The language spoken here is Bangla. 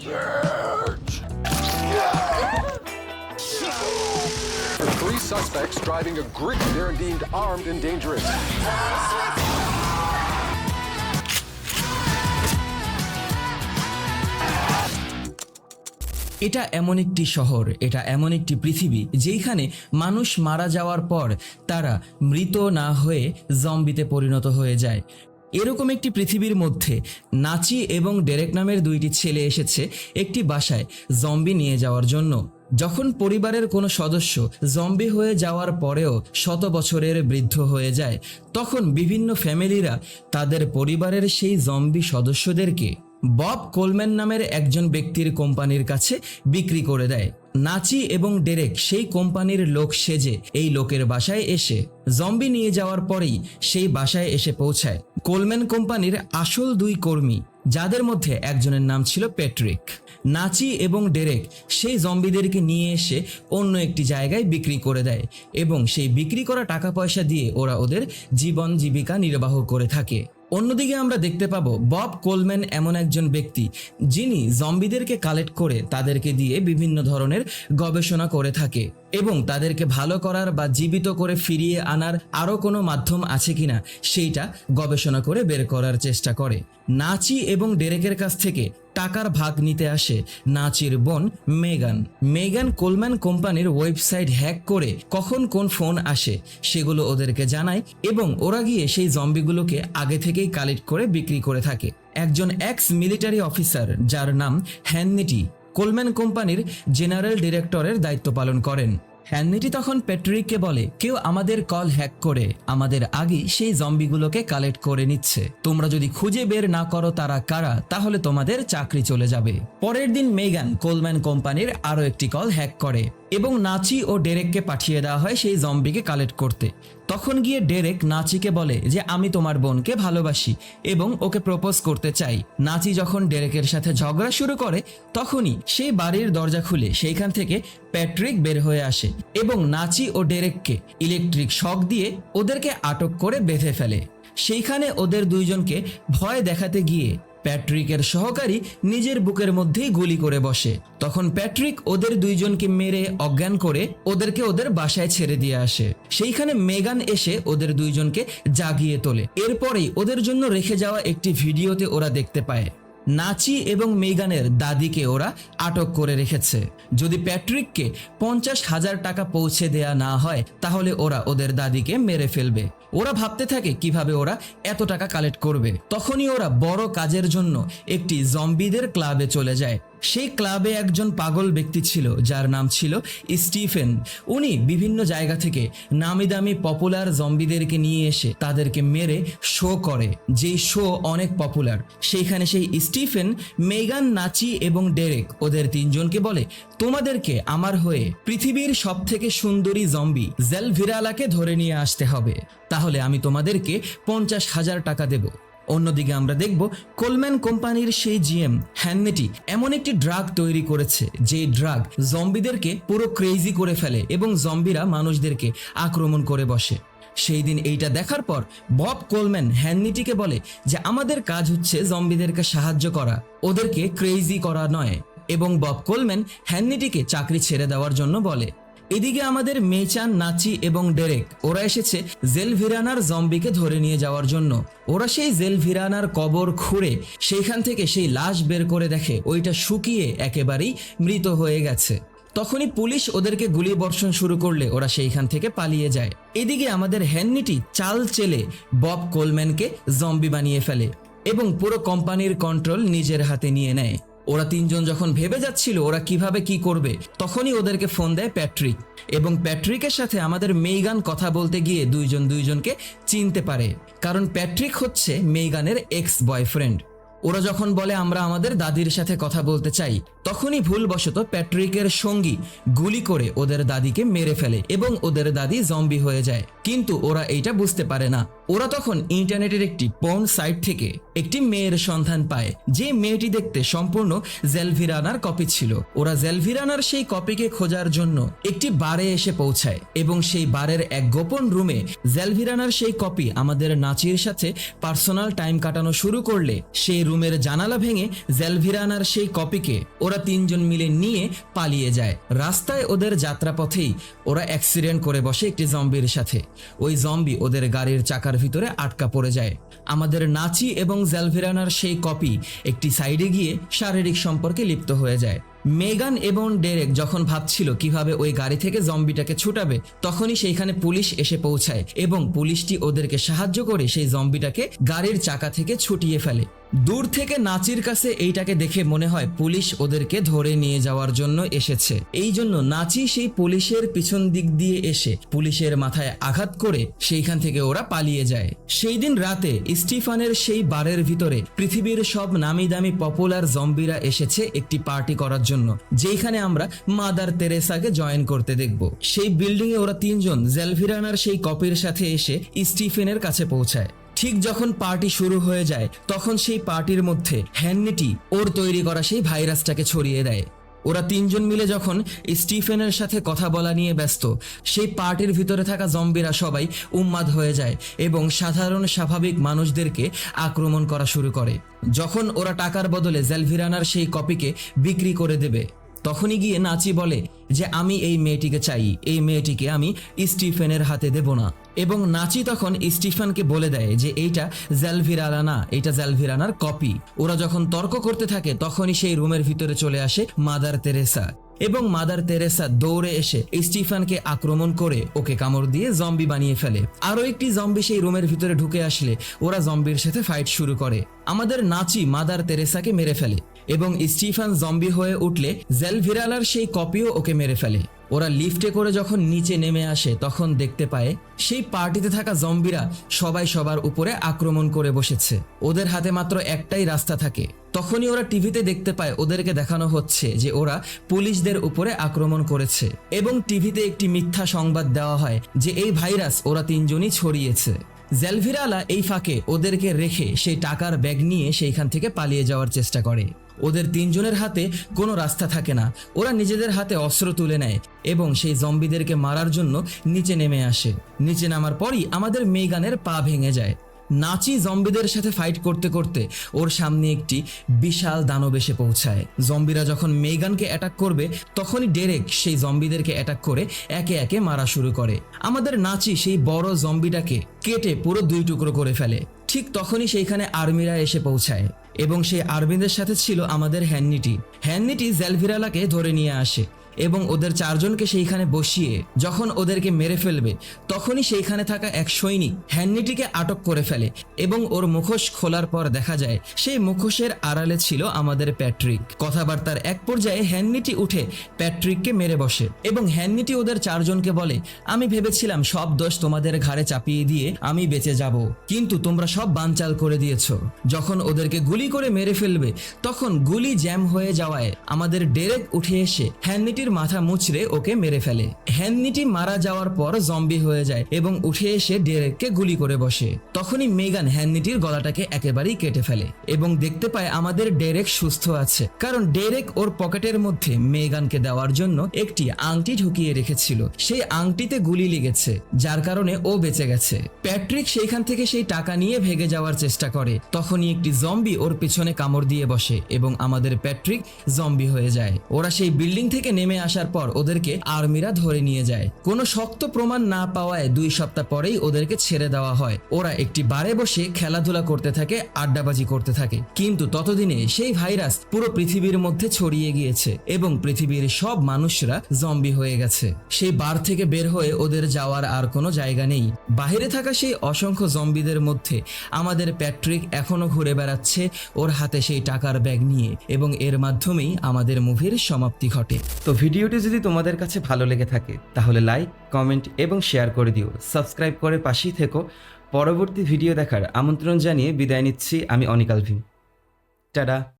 Search! For 3 suspects driving a Greek, they're deemed armed and dangerous. এটা এমন একটি শহর, এটা এমন একটি পৃথিবী যেখানে মানুষ মারা যাওয়ার পর তারা মৃত না হয়ে জম্বিতে পরিণত হয়ে যায়। এরকম একটি পৃথিবীর মধ্যে নাচি এবং ডেরেক নামের 2টি ছেলে এসেছে একটি বাসায় জম্বি নিয়ে যাওয়ার জন্য। যখন পরিবারের কোনো সদস্য জম্বি হয়ে যাওয়ার পরেও 100 বছরের বৃদ্ধ হয়ে যায়, তখন বিভিন্ন ফ্যামিলিরা তাদের পরিবারের সেই জম্বি সদস্যদেরকে বব কোলম্যান নামের একজন ব্যক্তির কোম্পানির কাছে বিক্রি করে দেয়। নাচি এবং ডেরেক সেই কোম্পানির লোক সেজে এই লোকের বাসায় এসে জম্বি নিয়ে যাওয়ার পরেই সেই বাসায় এসে পৌঁছায় কোলম্যান কোম্পানির আসল 2 কর্মী, যাদের মধ্যে একজনের নাম ছিল প্যাট্রিক। নাচি এবং ডেরেক সেই জম্বিদেরকে নিয়ে এসে অন্য একটি জায়গায় বিক্রি করে দেয় এবং সেই বিক্রি করা টাকা পয়সা দিয়ে ওরা ওদের জীবন জীবিকা নির্বাহ করে থাকে। অন্যদিকে আমরা দেখতে পাবো বব কোলম্যান এমন একজন ব্যক্তি যিনি জম্বিদেরকে কালেক্ট করে তাদেরকে দিয়ে বিভিন্ন ধরনের গবেষণা করে থাকে এবং তাদেরকে ভালো করার বা জীবিত করে ফিরিয়ে আনার আরও কোনো মাধ্যম আছে কিনা সেইটা গবেষণা করে বের করার চেষ্টা করে। নাচি এবং ডেরেকের কাছ থেকে টাকার ভাগ নিতে আসে নাচির বোন মেগান। মেগান কোলম্যান কোম্পানির ওয়েবসাইট হ্যাক করে কখন কোন ফোন আসে সেগুলো ওদেরকে জানায় এবং ওরা গিয়ে সেই জম্বিগুলোকে আগে থেকেই কালেক্ট করে বিক্রি করে থাকে। একজন এক্স মিলিটারি অফিসার যার নাম হ্যাননিটি কোলম্যান কোম্পানির জেনারেল ডিরেক্টরের দায়িত্ব পালন করেন। হ্যাননিটি তখন প্যাট্রিককে বলে, কেউ আমাদের কল হ্যাক করে আমাদের আগেই সেই জম্বিগুলোকে কালেক্ট করে নিচ্ছে। তোমরা যদি খুঁজে বের না করো তারা কারা, তাহলে তোমাদের চাকরি চলে যাবে। পরের দিন মেগান কোলম্যান কোম্পানির আরও একটি কল হ্যাক করে এবং নাচি ও ডেরেককে পাঠিয়ে দেওয়া হয় সেই জম্বিকে কালেক্ট করতে। তখন গিয়ে ডেরেক নাচিকে বলে যে আমি তোমার বোনকে ভালোবাসি এবং ওকে প্রপোজ করতে চাই। নাচি যখন ডেরেকের সাথে ঝগড়া শুরু করে তখনই সেই বাড়ির দরজা খুলে সেইখান থেকে প্যাট্রিক বের হয়ে আসে এবং নাচি ও ডেরেককে ইলেকট্রিক শক দিয়ে ওদেরকে আটক করে বেঁধে ফেলে। সেইখানে ওদের 2জনকে ভয় দেখাতে গিয়ে প্যাট্রিকের সহকারী নিজের বুকের মধ্যেই গুলি করে বসে। তখন প্যাট্রিক ওদের 2জনকে মেরে অজ্ঞান করে ওদেরকে ওদের বাসায় ছেড়ে দিয়ে আসে। সেইখানে মেগান এসে ওদের 2জনকে জাগিয়ে তোলে। এরপরেই ওদের জন্য রেখে যাওয়া একটি ভিডিওতে ওরা দেখতে পায় নাচি এবং মেগানের দাদিকে ওরা আটক করে রেখেছে। যদি প্যাট্রিককে 50,000 টাকা পৌঁছে দেয়া না হয় তাহলে ওরা ওদের দাদিকে মেরে ফেলবে। ওরা ভাবতে থাকে কিভাবে ওরা এত টাকা কালেক্ট করবে। তখনই ওরা বড় কাজের জন্য একটি জম্বিদের ক্লাবে চলে যায়। সেই ক্লাবে একজন পাগল ব্যক্তি ছিল যার নাম ছিল স্টিফেন। উনি বিভিন্ন জায়গা থেকে নামি দামি পপুলার জম্বিদেরকে নিয়ে এসে তাদেরকে মেরে শো করে, যেই শো অনেক পপুলার। সেইখানে সেই স্টিফেন মেগান, নাচি এবং ডেরেক ওদের 3জনকে বলে, তোমাদেরকে আমার হয়ে পৃথিবীর সবথেকে সুন্দরী জম্বি জেলভিরালাকে ধরে নিয়ে আসতে হবে, তাহলে আমি তোমাদেরকে 50,000 টাকা দেব। অন্যদিকে আমরা দেখব কোলম্যান কোম্পানির সেই জিএম হ্যাননেটি এমন একটি ড্রাগ তৈরি করেছে যে ড্রাগ জম্বিদেরকে পুরো ক্রেজি করে ফেলে এবং জম্বিরা মানুষদেরকে আক্রমণ করে বসে। সেই দিন এইটা দেখার পর বব কোলম্যান হ্যাননিটিকে বলে যে আমাদের কাজ হচ্ছে জম্বিদেরকে সাহায্য করা, ওদেরকে ক্রেজি করা নয়, এবং বব কোলম্যান হ্যাননিটিকে চাকরি ছেড়ে দেওয়ার জন্য বলে। এদিকে আমাদের মেচান, নাচি এবং ডেরেক ওরা এসেছে জেলভিরানার জম্বিকে ধরে নিয়ে যাওয়ার জন্য। ওরা সেই জেলভিরানার কবর খুঁড়ে সেইখান থেকে সেই লাশ বের করে দেখে ওইটা শুকিয়ে একেবারেই মৃত হয়ে গেছে। তখনই পুলিশ ওদেরকে গুলি বর্ষণ শুরু করলে ওরা সেইখান থেকে পালিয়ে যায়। এদিকে আমাদের হ্যাননিটি চাল চেলে বব কোলম্যানকে জম্বি বানিয়ে ফেলে এবং পুরো কোম্পানির কন্ট্রোল নিজের হাতে নিয়ে নেয়। ওরা 3জন যখন ভেবে যাচ্ছিল ওরা কিভাবে কি করবে, তখনই ওদেরকে ফোন দেয় প্যাট্রিক এবং প্যাট্রিকের সাথে আমাদের মেগান কথা বলতে গিয়ে 2জনকে চিনতে পারে, কারণ প্যাট্রিক হচ্ছে মেগানের এক্স বয়ফ্রেন্ড। ওরা যখন বলে আমরা আমাদের দাদির সাথে কথা বলতে চাই, তখনই ভুলবশত প্যাট্রিকের সঙ্গী গুলি করে ওদের দাদিকে মেরে ফেলে এবং ওদের দাদি জম্বি হয়ে যায়। কিন্তু ওরা এইটা বুঝতে পারে না। ওরা তখন ইন্টারনেটের একটি পর্ন সাইট থেকে একটি মেয়ের সন্ধান পায়, যে মেয়েটি দেখতে সম্পূর্ণ জেলভিরানার কপি ছিল। ওরা জেলভিরানার সেই কপিকে খোঁজার জন্য একটি বারে এসে পৌঁছায় এবং সেই বারের এক গোপন রুমে জেলভিরানার সেই কপি আমাদের নাচির সাথে পার্সোনাল টাইম কাটানো শুরু করলে সেই রুমের জানালা ভেঙে জেলভিরানার সেই কপিকে ওরা তিনজন মিলে নিয়ে পালিয়ে যায়। রাস্তায় ওদের যাত্রাপথেই ওরা অ্যাক্সিডেন্ট করে বসে একটি জম্বির সাথে। ওই জম্বি ওদের গাড়ির চাকার ভিতরে আটকা পড়ে যায়। আমাদের নাচি এবং জেলভিরানার সেই কপি একটি সাইডে গিয়ে শারীরিক সম্পর্কে লিপ্ত হয়ে যায়। মেগান এবং ডেরেক যখন ভাবছিল কিভাবে ওই গাড়ি থেকে জম্বিটাকে ছুটাবে, তখনই সেইখানে পুলিশ এসে পৌঁছায় এবং পুলিশটি ওদেরকে সাহায্য করে সেই জম্বিটাকে গাড়ির চাকা থেকে ছুটিয়ে ফেলে। দূর থেকে নাচির কাছে এইটাকে দেখে মনে হয় পুলিশ ওদেরকে ধরে নিয়ে যাওয়ার জন্য এসেছে। এই জন্য নাচি সেই পুলিশের পিছন দিক দিয়ে এসে পুলিশের মাথায় আঘাত করে সেইখান থেকে ওরা পালিয়ে যায়। সেই দিন রাতে স্টিফানের সেই বারের ভিতরে পৃথিবীর সব নামি দামি পপুলার জম্বিরা এসেছে একটি পার্টি করার জন্য, যেখানে আমরা মাদার তেরেসাকে জয়েন করতে দেখব। সেই বিল্ডিং এ ওরা তিনজন জেলভিরানার সেই কপির সাথে এসে স্টিফেনের কাছে পৌঁছায়। ঠিক যখন পার্টি শুরু হয়ে যায় তখন সেই পার্টির মধ্যে হ্যান্নিটি ওর তৈরি করা সেই ভাইরাসটাকে ছড়িয়ে দেয়। ওরা তিনজন মিলে যখন স্টিফেনের সাথে কথা বলা নিয়ে ব্যস্ত, সেই পার্টির ভিতরে থাকা জম্বিরা সবাই উন্মাদ হয়ে যায় এবং সাধারণ স্বাভাবিক মানুষদেরকে আক্রমণ করা শুরু করে। যখন ওরা টাকার বদলে জেলভিরানার সেই কপিকে বিক্রি করে দেবে, তখনই গিয়ে নাচি বলে যে আমি এই মেয়েটিকে চাই, এই মেয়েটিকে আমি স্টিফেনের হাতে দেব না। এবং নাচি তখন স্টিফেনকে বলে দেয় যে এইটা জেলভিরানা না, এইটা জেলভিরানার কপি। ওরা যখন তর্ক করতে থাকে তখনই সেই রুমের ভিতরে চলে আসে মাদার তেরেসা এবং মাদার তেরেসা দৌড়ে এসে স্টিফেনকে আক্রমণ করে ওকে কামড় দিয়ে জম্বি বানিয়ে ফেলে। আরও একটি জম্বি সেই রুমের ভিতরে ঢুকে আসলে ওরা জম্বির সাথে ফাইট শুরু করে। আমাদের নাচি মাদার তেরেসাকে মেরে ফেলে এবং স্টিফেন জম্বি হয়ে উঠলে জেলভিরানার সেই কপিও ওকে মেরে ফেলে। ওরা লিফটে করে যখন নিচে নেমে আসে তখন দেখতে পায় সেই পার্টিতে থাকা জম্বিরা সবাই সবার উপরে আক্রমণ করে বসেছে। ওদের হাতে মাত্র একটাই রাস্তা থাকে। তখনই ওরা টিভিতে দেখতে পায় ওদেরকে দেখানো হচ্ছে যে ওরা পুলিশদের উপরে আক্রমণ করেছে এবং টিভিতে একটি মিথ্যা সংবাদ দেওয়া হয় যে এই ভাইরাস ওরা তিনজনই ছড়িয়েছে। জেলভিরালা এই ফাঁকে ওদেরকে রেখে সেই টাকার ব্যাগ নিয়ে সেইখান থেকে পালিয়ে যাওয়ার চেষ্টা করে। ওদের তিনজনের হাতে কোনো রাস্তা থাকে না। ওরা নিজেদের হাতে অস্ত্র তুলে নেয় এবং সেই জম্বিদেরকে মারার জন্য নিচে নেমে আসে। নিচে নামার পরই আমাদের মেগানের পা ভেঙে যায়। নাচি জম্বিদের সাথে ফাইট করতে করতে ওর সামনে একটি বিশাল দানব এসে পৌঁছায়। জম্বিরা যখন মেগানকে অ্যাটাক করবে তখনই ডেরেক সেই জম্বিদেরকে অ্যাটাক করে একে একে মারা শুরু করে। আমাদের নাচি সেই বড় জম্বিটাকে কেটে পুরো দুই টুকরো করে ফেলে। ঠিক তখনই সেইখানে আর্মিরা এসে পৌঁছায় এবং সেই আর্মিদের সাথে ছিল আমাদের হ্যান্নিটি জেলভিরালাকে ধরে নিয়ে আসে এবং ওদের চারজনকে সেইখানে বসিয়ে যখন ওদেরকে মেরে ফেলবে তখনই সেইখানে থাকা এক সৈনিক হ্যান্নিটিকে আটক করে ফেলে এবং ওর মুখোশ খোলার পর দেখা যায় সেই মুখোশের আড়ালে ছিল আমাদের প্যাট্রিক। কথাবার্তার এক পর্যায়ে হ্যান্নিটি উঠে প্যাট্রিককে মেরে বসে এবং হ্যান্নিটি ওদের চারজনকে বলে, আমি ভেবেছিলাম সব দোষ তোমাদের ঘাড়ে চাপিয়ে দিয়ে আমি বেঁচে যাব, কিন্তু তোমরা সব বানচাল করে দিয়েছো। যখন ওদেরকে গুলি করে মেরে ফেলবে তখন গুলি জ্যাম হয়ে যাওয়ায় আমাদের ডেরেক উঠে এসে হ্যান্নিটির মাথা মুচড়ে ওকে মেরে ফেলে। হ্যান্নিটি মারা যাওয়ার পর জম্বি হয়ে যায় এবং উঠে এসে ডেরেককে গুলি করে বসে। তখনই মেগান হ্যান্নিটির গলাটাকে একেবারেই কেটে ফেলে এবং দেখতে পায় আমাদের ডেরেক সুস্থ আছে, কারণ ডেরেক ওর পকেটের মধ্যে মেগানকে দেওয়ার জন্য একটি আংটি ঢুকিয়ে রেখেছিল। সেই আংটিতে গুলি লেগেছে যার কারণে ও বেঁচে গেছে। প্যাট্রিক সেইখান থেকে সেই টাকা নিয়ে ভেগে যাওয়ার চেষ্টা করে, তখনই একটি জম্বি ওর পিছনে কামড় দিয়ে বসে এবং আমাদের প্যাট্রিক জম্বি হয়ে যায়। ওরা সেই বিল্ডিং থেকে নেমে আসার পর ওদেরকে আর্মিরা ধরে নিয়ে যায়। কোনো শক্ত প্রমাণ না পাওয়ায় 2 সপ্তাহ পরেই ওদেরকে ছেড়ে দেওয়া হয়। ওরা একটি বারে বসে খেলাধুলা করতে থাকে, আড্ডাবাজি করতে থাকে, কিন্তু ততদিনে সেই ভাইরাস পুরো পৃথিবীর মধ্যে ছড়িয়ে গিয়েছে এবং পৃথিবীর সব মানুষরা জম্বি হয়ে গেছে। সেই বার থেকে বের হয়ে ওদের যাওয়ার আর কোনো জায়গা নেই। বাইরে থাকা সেই অসংখ্য জম্বিদের মধ্যে আমাদের প্যাট্রিক এখনো ঘুরে বেড়াচ্ছে ওর হাতে সেই টাকার ব্যাগ নিয়ে এবং এর মাধ্যমেই আমাদের মুভির সমাপ্তি ঘটে। তো ভিডিওটি যদি তোমাদের কাছে ভালো লেগে থাকে তাহলে লাইক, কমেন্ট এবং শেয়ার করে দিও। সাবস্ক্রাইব করে পাশেই থেকো। পরবর্তী ভিডিও দেখার আমন্ত্রণ জানিয়ে বিদায় নিচ্ছি আমি অনিক আলভিন। টাটা।